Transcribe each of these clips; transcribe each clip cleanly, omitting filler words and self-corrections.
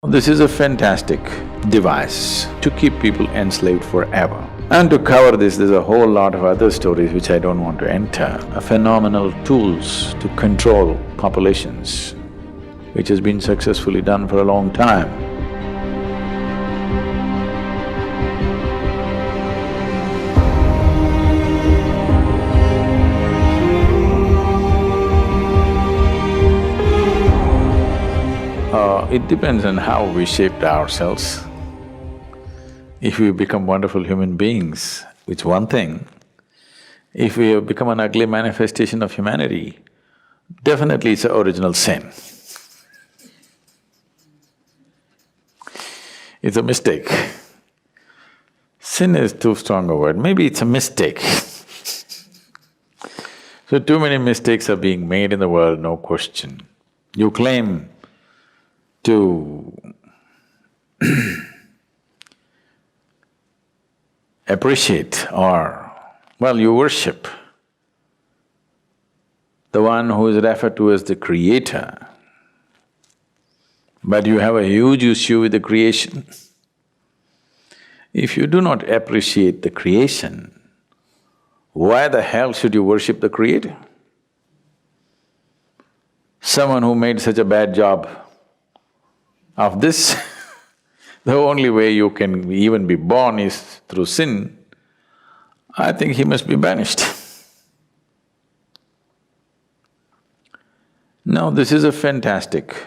This is a fantastic device to keep people enslaved forever. And to cover this, there's a whole lot of other stories which I don't want to enter, phenomenal tools to control populations, which has been successfully done for a long time. It depends on how we shaped ourselves. If we become wonderful human beings, it's one thing. If we have become an ugly manifestation of humanity, definitely it's an original sin. It's a mistake. Sin is too strong a word, maybe it's a mistake. So too many mistakes are being made in the world, no question. You claim to appreciate or, well, you worship the one who is referred to as the creator, but you have a huge issue with the creation. If you do not appreciate the creation, why the hell should you worship the creator? Someone who made such a bad job of this, the only way you can even be born is through sin, I think he must be banished. Now, this is a fantastic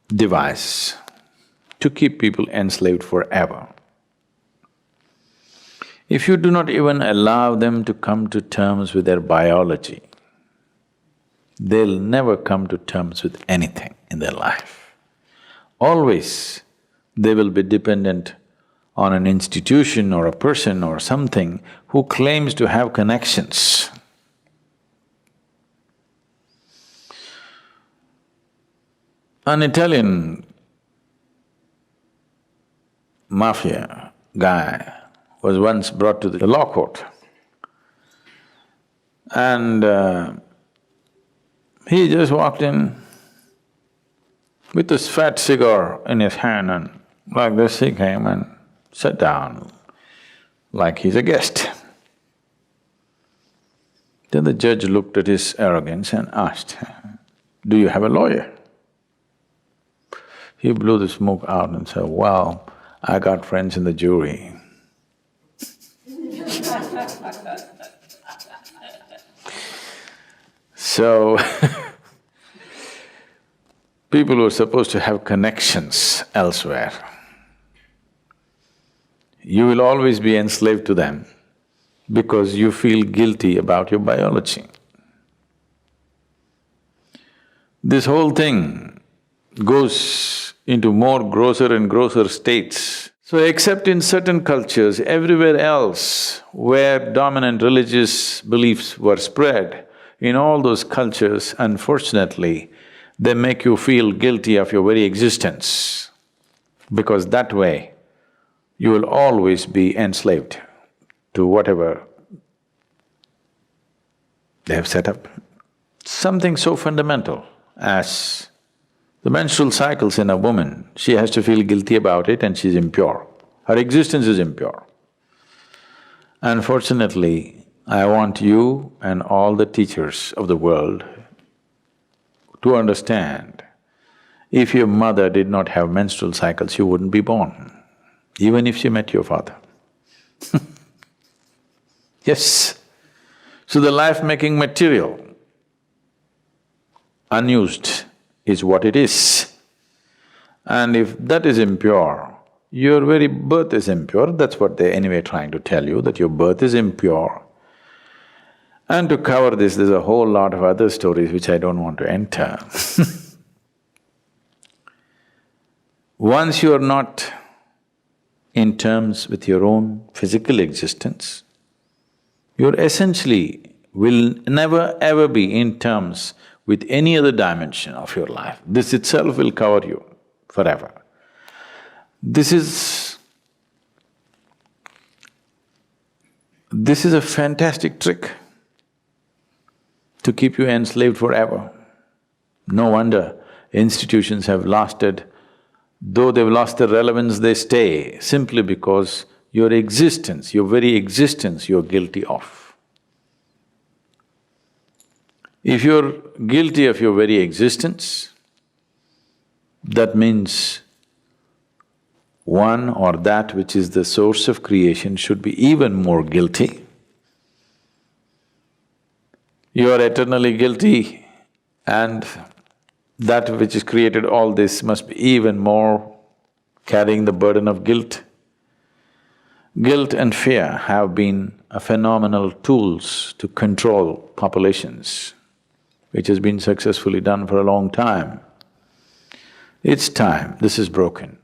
device to keep people enslaved forever. If you do not even allow them to come to terms with their biology, they'll never come to terms with anything in their life. Always they will be dependent on an institution or a person or something who claims to have connections. An Italian mafia guy was once brought to the law court and he just walked in with this fat cigar in his hand, and like this he came and sat down like he's a guest. Then the judge looked at his arrogance and asked, "Do you have a lawyer?" He blew the smoke out and said, "Well, I got friends in the jury." So people who are supposed to have connections elsewhere, you will always be enslaved to them because you feel guilty about your biology. This whole thing goes into more grosser and grosser states. So except in certain cultures, everywhere else where dominant religious beliefs were spread, in all those cultures, unfortunately, they make you feel guilty of your very existence, because that way you will always be enslaved to whatever they have set up. Something so fundamental as the menstrual cycles in a woman, she has to feel guilty about it and she's impure. Her existence is impure. Unfortunately, I want you and all the teachers of the world to understand, if your mother did not have menstrual cycles, you wouldn't be born, even if she met your father. Yes. So the life-making material, unused, is what it is. And if that is impure, your very birth is impure, that's what they're anyway trying to tell you, that your birth is impure. And to cover this, there's a whole lot of other stories which I don't want to enter. Once you are not in terms with your own physical existence, you essentially will never ever be in terms with any other dimension of your life. This itself will cover you forever. This is a fantastic trick to keep you enslaved forever. No wonder institutions have lasted Though they've lost their relevance, they stay simply because your existence, your very existence, you're guilty of. If you're guilty of your very existence, that means one or that which is the source of creation should be even more guilty. You are eternally guilty, and that which has created all this must be even more carrying the burden of guilt. Guilt and fear have been a phenomenal tools to control populations, which has been successfully done for a long time. It's time this is broken.